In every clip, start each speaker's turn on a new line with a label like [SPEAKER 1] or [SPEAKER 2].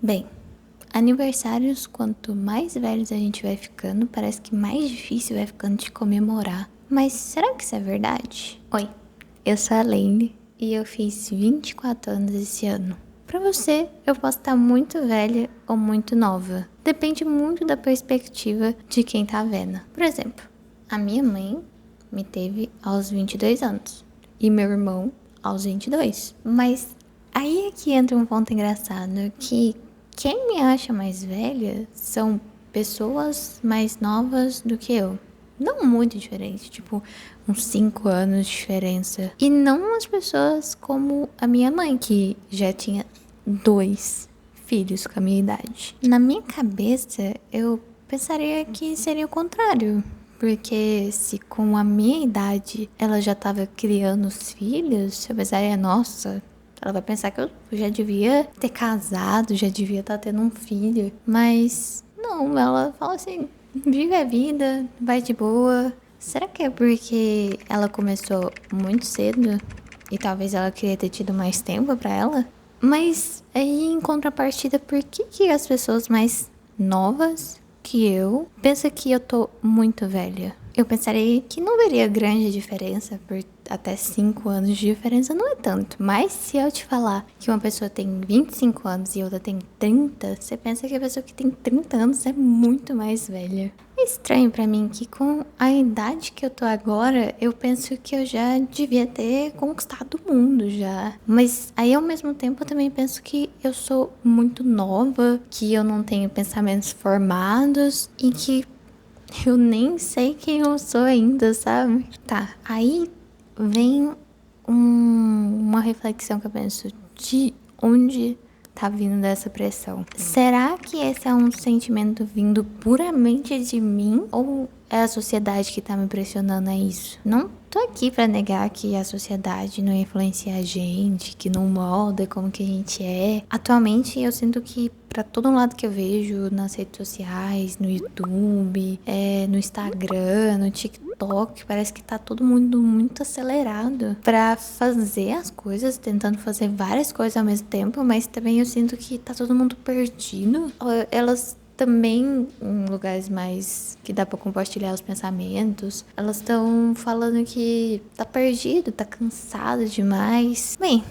[SPEAKER 1] Bem, aniversários, quanto mais velhos a gente vai ficando, parece que mais difícil vai ficando de comemorar. Mas será que isso é verdade? Oi, eu sou a Lene e eu fiz 24 anos esse ano. Pra você, eu posso estar muito velha ou muito nova. Depende muito da perspectiva de quem tá vendo. Por exemplo, a minha mãe me teve aos 22 anos e meu irmão aos 22. Mas aí é que entra um ponto engraçado, que quem me acha mais velha são pessoas mais novas do que eu. Não muito diferente, tipo, uns 5 anos de diferença. E não as pessoas como a minha mãe, que já tinha 2 filhos com a minha idade. Na minha cabeça, eu pensaria que seria o contrário. Porque se com a minha idade ela já tava criando os filhos, eu pensaria, nossa, ela vai pensar que eu já devia ter casado, já devia estar tendo um filho. Mas não, ela fala assim, vive a vida, vai de boa. Será que é porque ela começou muito cedo e talvez ela queria ter tido mais tempo pra ela? Mas aí, em contrapartida, por que as pessoas mais novas que eu pensam que eu tô muito velha? Eu pensaria que não veria grande diferença, por até 5 anos de diferença não é tanto. Mas se eu te falar que uma pessoa tem 25 anos e outra tem 30, você pensa que a pessoa que tem 30 anos é muito mais velha. É estranho pra mim que com a idade que eu tô agora, eu penso que eu já devia ter conquistado o mundo já. Mas aí ao mesmo tempo eu também penso que eu sou muito nova, que eu não tenho pensamentos formados e que eu nem sei quem eu sou ainda, sabe? Tá, aí vem uma reflexão que eu penso, de onde tá vindo dessa pressão? Será que esse é um sentimento vindo puramente de mim ou é a sociedade que tá me pressionando a isso? Não tô aqui pra negar que a sociedade não influencia a gente, que não molda como que a gente é. Atualmente eu sinto que pra todo lado que eu vejo, nas redes sociais, no YouTube, no Instagram, no TikTok, parece que tá todo mundo muito acelerado pra fazer as coisas, tentando fazer várias coisas ao mesmo tempo, mas também eu sinto que tá todo mundo perdido. Elas também, em lugares mais que dá pra compartilhar os pensamentos, elas estão falando que tá perdido, tá cansado demais. Bem,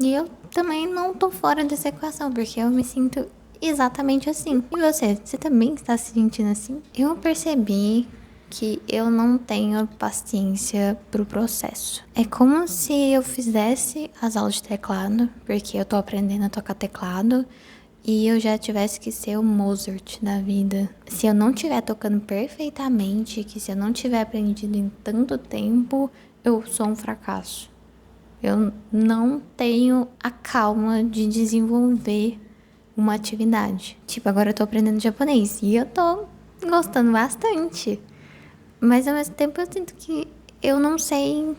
[SPEAKER 1] e eu também não tô fora dessa equação, porque eu me sinto exatamente assim. E você? Você também está se sentindo assim? Eu percebi que eu não tenho paciência pro processo. É como se eu fizesse as aulas de teclado, porque eu tô aprendendo a tocar teclado, e eu já tivesse que ser o Mozart da vida. Se eu não estiver tocando perfeitamente, que se eu não tiver aprendido em tanto tempo, eu sou um fracasso. Eu não tenho a calma de desenvolver uma atividade. Tipo, agora eu tô aprendendo japonês e eu tô gostando bastante. Mas ao mesmo tempo eu sinto que eu não sei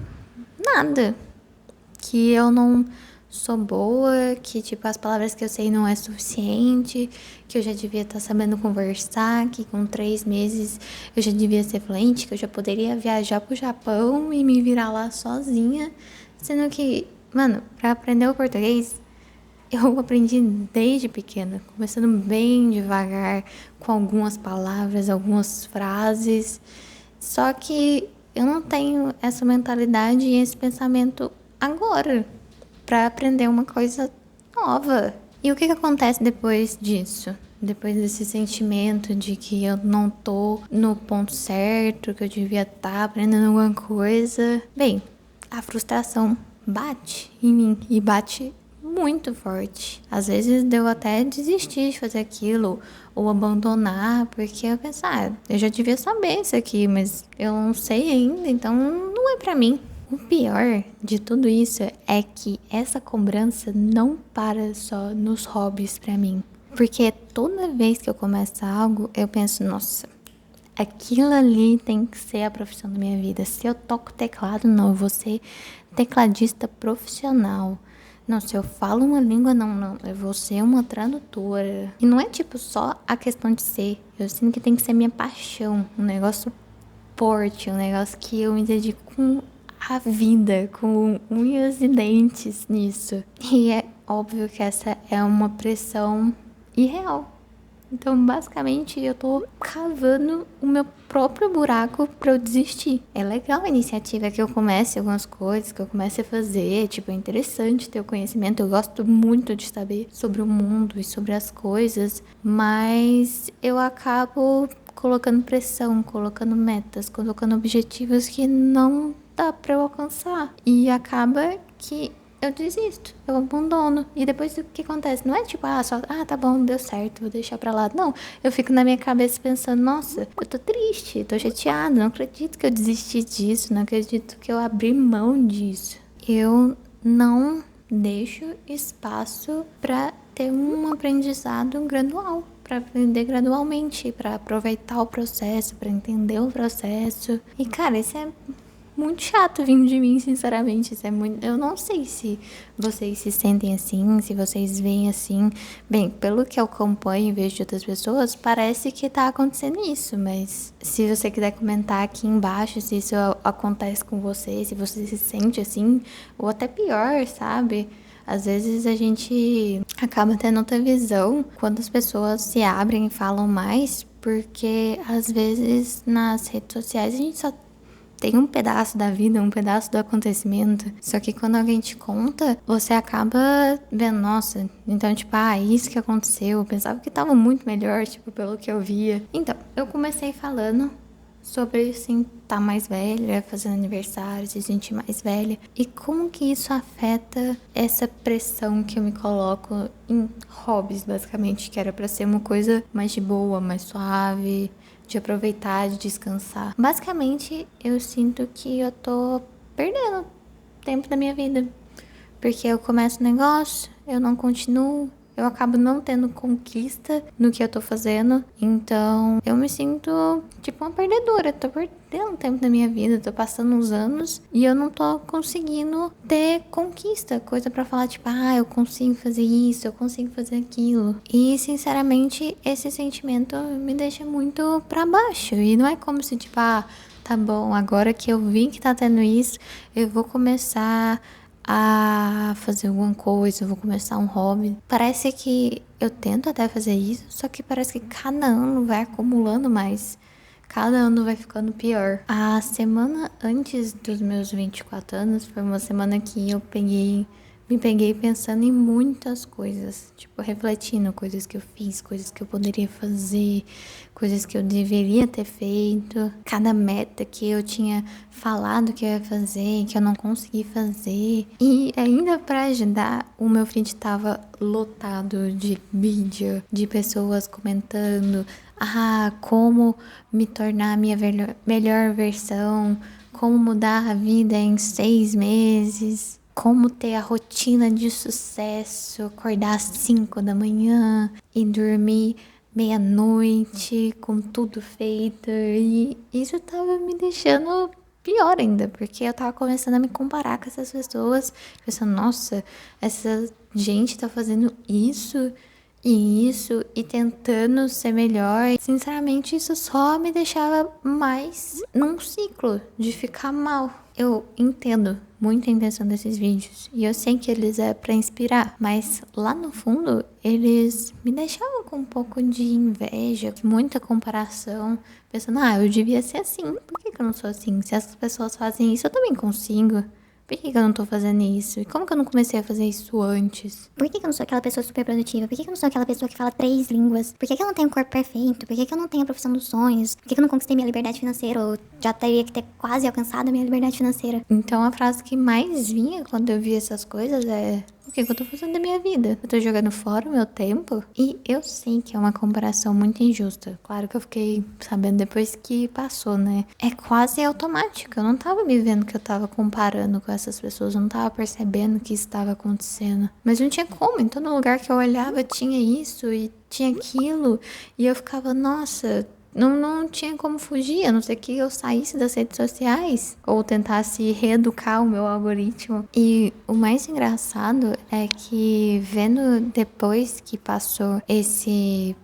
[SPEAKER 1] nada. Que eu não sou boa, que tipo, as palavras que eu sei não é suficiente, que eu já devia estar sabendo conversar, que com 3 meses eu já devia ser fluente, que eu já poderia viajar pro Japão e me virar lá sozinha. Sendo que, mano, pra aprender o português, eu aprendi desde pequena, começando bem devagar, com algumas palavras, algumas frases. Só que eu não tenho essa mentalidade e esse pensamento agora para aprender uma coisa nova. E o que acontece depois disso? Depois desse sentimento de que eu não tô no ponto certo, que eu devia estar aprendendo alguma coisa. Bem, a frustração bate em mim e bate muito forte. Às vezes deu até desistir de fazer aquilo ou abandonar, porque eu pensava, eu já devia saber isso aqui, mas eu não sei ainda, então não é pra mim. O pior de tudo isso é que essa cobrança não para só nos hobbies pra mim. Porque toda vez que eu começo algo, eu penso, nossa, aquilo ali tem que ser a profissão da minha vida. Se eu toco teclado, não, eu vou ser tecladista profissional. Não, se eu falo uma língua, não, eu vou ser uma tradutora. E não é tipo só a questão de ser. Eu sinto que tem que ser minha paixão, um negócio forte, um negócio que eu me dedico com a vida, com unhas e dentes nisso. E é óbvio que essa é uma pressão irreal. Então, basicamente, eu tô cavando o meu próprio buraco pra eu desistir. É legal a iniciativa que eu comece algumas coisas, que eu comece a fazer. Tipo, é interessante ter o conhecimento. Eu gosto muito de saber sobre o mundo e sobre as coisas. Mas eu acabo colocando pressão, colocando metas, colocando objetivos que não dá pra eu alcançar. E acaba que eu desisto, eu abandono. E depois o que acontece? Não é tipo, tá bom, deu certo, vou deixar pra lá. Não, eu fico na minha cabeça pensando, nossa, eu tô triste, tô chateada, não acredito que eu desisti disso, não acredito que eu abri mão disso. Eu não deixo espaço pra ter um aprendizado gradual. Pra aprender gradualmente, pra aproveitar o processo, pra entender o processo. E cara, isso é muito chato vindo de mim, sinceramente. Isso é muito. Eu não sei se vocês se sentem assim, se vocês veem assim. Bem, pelo que eu acompanho e vejo de outras pessoas, parece que tá acontecendo isso. Mas se você quiser comentar aqui embaixo se isso acontece com você, se você se sente assim, ou até pior, sabe? Às vezes a gente acaba tendo outra visão quando as pessoas se abrem e falam mais, porque às vezes nas redes sociais a gente só tem um pedaço da vida, um pedaço do acontecimento. Só que quando alguém te conta, você acaba vendo, nossa, então, tipo, isso que aconteceu. Eu pensava que tava muito melhor, tipo, pelo que eu via. Então, eu comecei falando sobre, assim, estar mais velha, fazendo aniversário, se sentir mais velha. E como que isso afeta essa pressão que eu me coloco em hobbies, basicamente, que era pra ser uma coisa mais de boa, mais suave, de aproveitar, de descansar. Basicamente, eu sinto que eu tô perdendo tempo da minha vida. Porque eu começo o negócio, eu não continuo, eu acabo não tendo conquista no que eu tô fazendo. Então, eu me sinto tipo uma perdedora. Tô perdendo tempo da minha vida, tô passando uns anos e eu não tô conseguindo ter conquista, coisa pra falar tipo, eu consigo fazer isso, eu consigo fazer aquilo. E, sinceramente, esse sentimento me deixa muito pra baixo. E não é como se tipo, tá bom, agora que eu vi que tá tendo isso, eu vou começar a fazer alguma coisa, eu vou começar um hobby. Parece que eu tento até fazer isso, só que parece que cada ano vai acumulando mais. Cada ano vai ficando pior. A semana antes dos meus 24 anos foi uma semana que me peguei pensando em muitas coisas, tipo, refletindo coisas que eu fiz, coisas que eu poderia fazer, coisas que eu deveria ter feito, cada meta que eu tinha falado que eu ia fazer, que eu não consegui fazer. E ainda pra ajudar, o meu feed tava lotado de vídeo, de pessoas comentando, como me tornar a minha melhor versão, como mudar a vida em 6 meses, como ter a rotina de sucesso, acordar às 5 da manhã e dormir meia-noite com tudo feito. E isso tava me deixando pior ainda, porque eu tava começando a me comparar com essas pessoas, pensando, nossa, essa gente tá fazendo isso e isso e tentando ser melhor. Sinceramente, isso só me deixava mais num ciclo de ficar mal. Eu entendo muito a intenção desses vídeos e eu sei que eles é pra inspirar, mas lá no fundo eles me deixavam com um pouco de inveja, muita comparação, pensando, eu devia ser assim, por que eu não sou assim? Se essas pessoas fazem isso, eu também consigo. Por que eu não tô fazendo isso? E como que eu não comecei a fazer isso antes?
[SPEAKER 2] Por que eu não sou aquela pessoa super produtiva? Por que eu não sou aquela pessoa que fala 3 línguas? Por que eu não tenho um corpo perfeito? Por que eu não tenho a profissão dos sonhos? Por que eu não conquistei minha liberdade financeira? Ou já teria que ter quase alcançado a minha liberdade financeira?
[SPEAKER 1] Então a frase que mais vinha quando eu via essas coisas é: o que eu tô fazendo da minha vida? Eu tô jogando fora o meu tempo? E eu sei que é uma comparação muito injusta. Claro que eu fiquei sabendo depois que passou, né? É quase automático. Eu não tava me vendo que eu tava comparando com essas pessoas. Eu não tava percebendo que isso estava acontecendo. Mas não tinha como. Em todo lugar que eu olhava tinha isso e tinha aquilo. E eu ficava, nossa, não tinha como fugir, a não ser que eu saísse das redes sociais ou tentasse reeducar o meu algoritmo. E o mais engraçado é que vendo depois que passou esse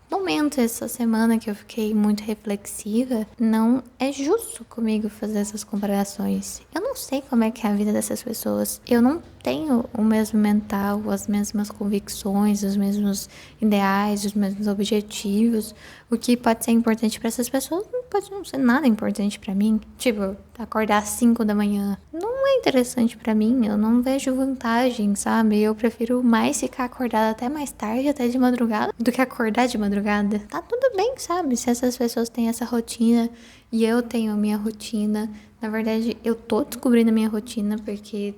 [SPEAKER 1] momento, essa semana que eu fiquei muito reflexiva, não é justo comigo fazer essas comparações. Eu não sei como é que é a vida dessas pessoas. Eu não tenho o mesmo mental, as mesmas convicções, os mesmos ideais, os mesmos objetivos. O que pode ser importante para essas pessoas não pode não ser nada importante para mim. Tipo, acordar às 5 da manhã não é interessante para mim, eu não vejo vantagem, sabe? Eu prefiro mais ficar acordada até mais tarde, até de madrugada, do que acordar de madrugada. Tá tudo bem, sabe? Se essas pessoas têm essa rotina e eu tenho a minha rotina. Na verdade, eu tô descobrindo a minha rotina porque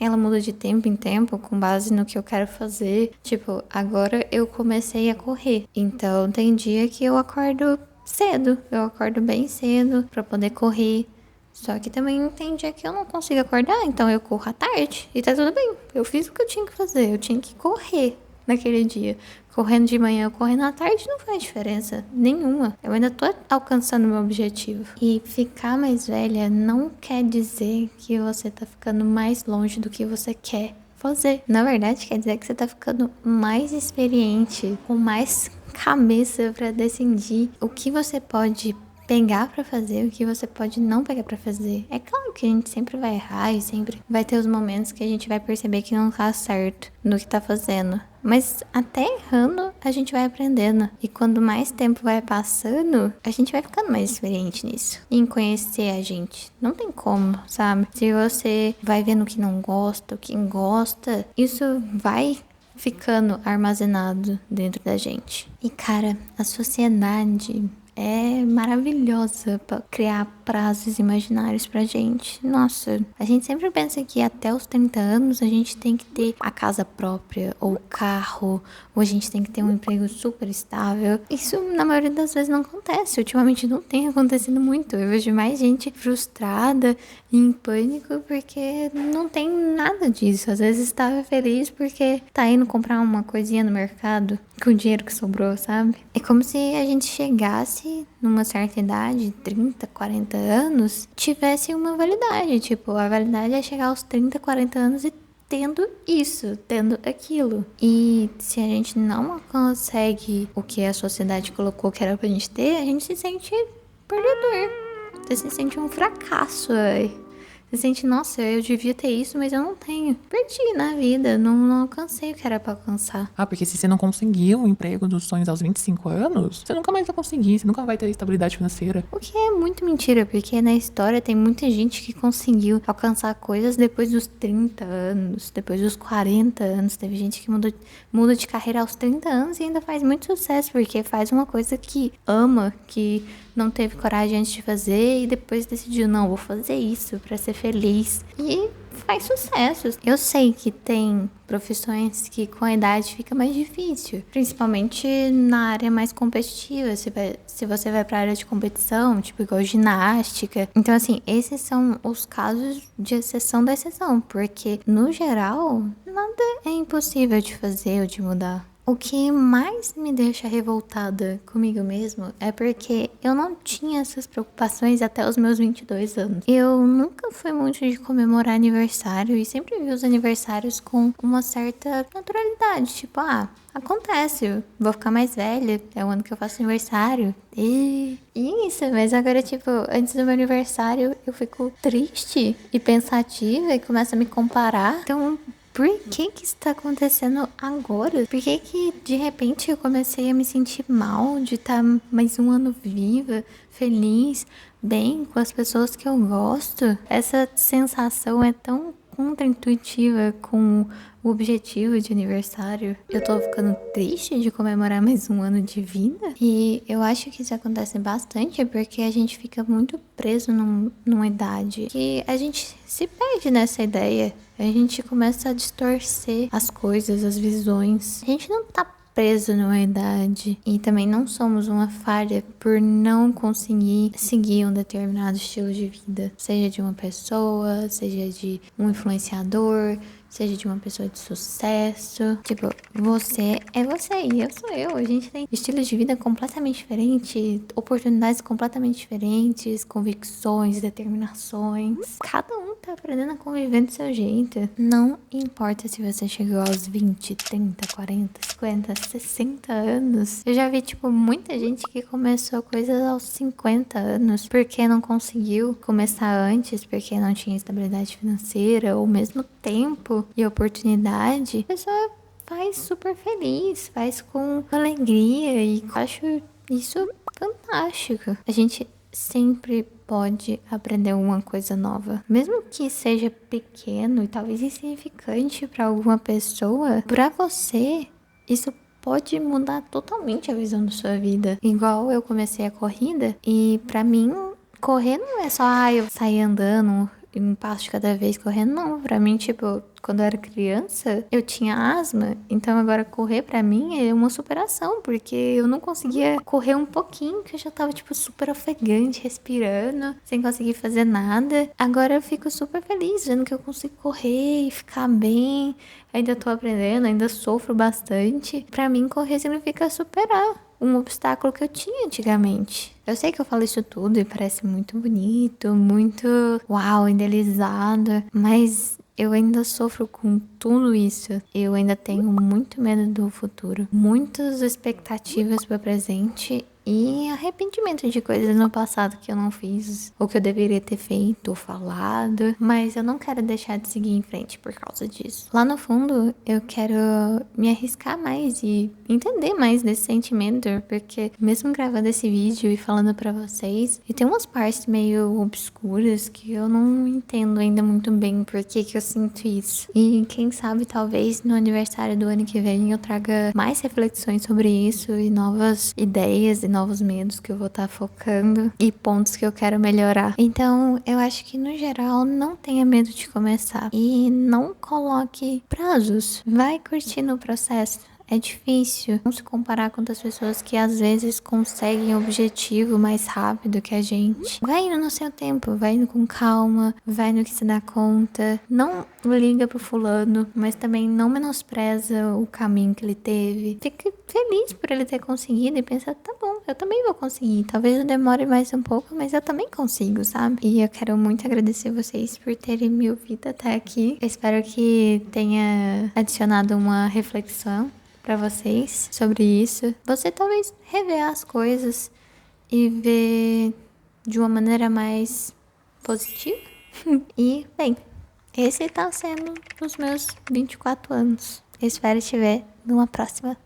[SPEAKER 1] ela muda de tempo em tempo com base no que eu quero fazer. Tipo, agora eu comecei a correr. Então, tem dia que eu acordo cedo. Eu acordo bem cedo pra poder correr. Só que também tem dia que eu não consigo acordar, então eu corro à tarde. E tá tudo bem. Eu fiz o que eu tinha que fazer. Eu tinha que correr naquele dia. Correndo de manhã ou correndo à tarde não faz diferença nenhuma. Eu ainda tô alcançando o meu objetivo. E ficar mais velha não quer dizer que você tá ficando mais longe do que você quer fazer. Na verdade, quer dizer que você tá ficando mais experiente, com mais cabeça pra decidir o que você pode pegar pra fazer, o que você pode não pegar pra fazer. É claro que a gente sempre vai errar e sempre vai ter os momentos que a gente vai perceber que não tá certo no que tá fazendo. Mas até errando, a gente vai aprendendo. E quando mais tempo vai passando, a gente vai ficando mais experiente nisso. Em conhecer a gente. Não tem como, sabe? Se você vai vendo o que não gosta, o que gosta, isso vai ficando armazenado dentro da gente. E cara, a sociedade é maravilhosa pra criar prazos imaginários pra gente. Nossa, a gente sempre pensa que até os 30 anos a gente tem que ter a casa própria, ou o carro, ou a gente tem que ter um emprego super estável. Isso, na maioria das vezes, não acontece. Ultimamente não tem acontecido muito. Eu vejo mais gente frustrada e em pânico porque não tem nada disso. Às vezes estava feliz porque tá indo comprar uma coisinha no mercado com o dinheiro que sobrou, sabe? É como se a gente chegasse numa certa idade, 30, 40 anos, tivesse uma validade. Tipo, a validade é chegar aos 30, 40 anos e tendo isso, tendo aquilo. E se a gente não consegue o que a sociedade colocou que era pra gente ter, a gente se sente perdedor. Você se sente um fracasso, véi. Você sente, nossa, eu devia ter isso, mas eu não tenho. Perdi na vida, não alcancei o que era pra alcançar.
[SPEAKER 3] Ah, porque se você não conseguiu o emprego dos sonhos aos 25 anos, você nunca mais vai conseguir, você nunca vai ter estabilidade financeira.
[SPEAKER 1] O que é muito mentira, porque na história tem muita gente que conseguiu alcançar coisas depois dos 30 anos, depois dos 40 anos. Teve gente que muda de carreira aos 30 anos e ainda faz muito sucesso, porque faz uma coisa que ama, que não teve coragem antes de fazer e depois decidiu, não, vou fazer isso pra ser feliz. E faz sucesso. Eu sei que tem profissões que com a idade fica mais difícil, principalmente na área mais competitiva. Se você vai pra área de competição, tipo igual ginástica. Então, assim, esses são os casos de exceção da exceção, porque no geral, nada é impossível de fazer ou de mudar. O que mais me deixa revoltada comigo mesmo é porque eu não tinha essas preocupações até os meus 22 anos. Eu nunca fui muito de comemorar aniversário e sempre vi os aniversários com uma certa naturalidade. Tipo, acontece, vou ficar mais velha, é o ano que eu faço aniversário. E isso, mas agora, tipo, antes do meu aniversário eu fico triste e pensativa e começo a me comparar. Então, por que isso tá acontecendo agora? Por que de repente eu comecei a me sentir mal de estar mais um ano viva, feliz, bem com as pessoas que eu gosto? Essa sensação é tão contraintuitiva com o objetivo de aniversário. Eu tô ficando triste de comemorar mais um ano de vida. E eu acho que isso acontece bastante porque a gente fica muito preso numa idade que a gente se perde nessa ideia. A gente começa a distorcer as coisas, as visões. A gente não tá preso numa idade. E também não somos uma falha por não conseguir seguir um determinado estilo de vida. Seja de uma pessoa, seja de um influenciador, seja de uma pessoa de sucesso. Tipo, você é você e eu sou eu. A gente tem estilos de vida completamente diferentes, oportunidades completamente diferentes, convicções, determinações. Cada um tá aprendendo a conviver do seu jeito. Não importa se você chegou aos 20, 30, 40, 50, 60 anos. Eu já vi, tipo, muita gente que começou coisas aos 50 anos porque não conseguiu começar antes, porque não tinha estabilidade financeira ou mesmo tempo e oportunidade. A pessoa faz super feliz, faz com alegria e eu acho isso fantástico. A gente sempre pode aprender uma coisa nova, mesmo que seja pequeno e talvez insignificante para alguma pessoa. Para você, isso pode mudar totalmente a visão da sua vida. Igual eu comecei a corrida e para mim correr não é só eu sair andando um passo de cada vez correndo, não. Pra mim, tipo, quando eu era criança, eu tinha asma. Então agora correr pra mim é uma superação, porque eu não conseguia correr um pouquinho, que eu já tava, tipo, super ofegante, respirando, sem conseguir fazer nada. Agora eu fico super feliz vendo que eu consigo correr e ficar bem. Ainda tô aprendendo, ainda sofro bastante. Pra mim, correr significa superar um obstáculo que eu tinha antigamente. Eu sei que eu falo isso tudo e parece muito bonito, muito uau, idealizado, mas eu ainda sofro com tudo isso. Eu ainda tenho muito medo do futuro, muitas expectativas para o presente e arrependimento de coisas no passado que eu não fiz, ou que eu deveria ter feito ou falado, mas eu não quero deixar de seguir em frente por causa disso. Lá no fundo, eu quero me arriscar mais e entender mais desse sentimento, porque mesmo gravando esse vídeo e falando pra vocês, e tem umas partes meio obscuras que eu não entendo ainda muito bem por que eu sinto isso. E quem sabe, talvez no aniversário do ano que vem eu traga mais reflexões sobre isso e novas ideias e novos medos que eu vou estar focando e pontos que eu quero melhorar. Então, eu acho que no geral não tenha medo de começar e não coloque prazos. Vai curtindo o processo. É difícil não se comparar com outras pessoas que às vezes conseguem o objetivo mais rápido que a gente. Vai indo no seu tempo, vai indo com calma, vai no que se dá conta. Não liga pro fulano, mas também não menospreza o caminho que ele teve. Fique feliz por ele ter conseguido e pensa, tá bom, eu também vou conseguir. Talvez eu demore mais um pouco, mas eu também consigo, sabe? E eu quero muito agradecer vocês por terem me ouvido até aqui. Eu espero que tenha adicionado uma reflexão para vocês sobre isso. Você talvez rever as coisas e ver de uma maneira mais positiva. E, bem, esse tá sendo os meus 24 anos. Eu espero te ver numa próxima.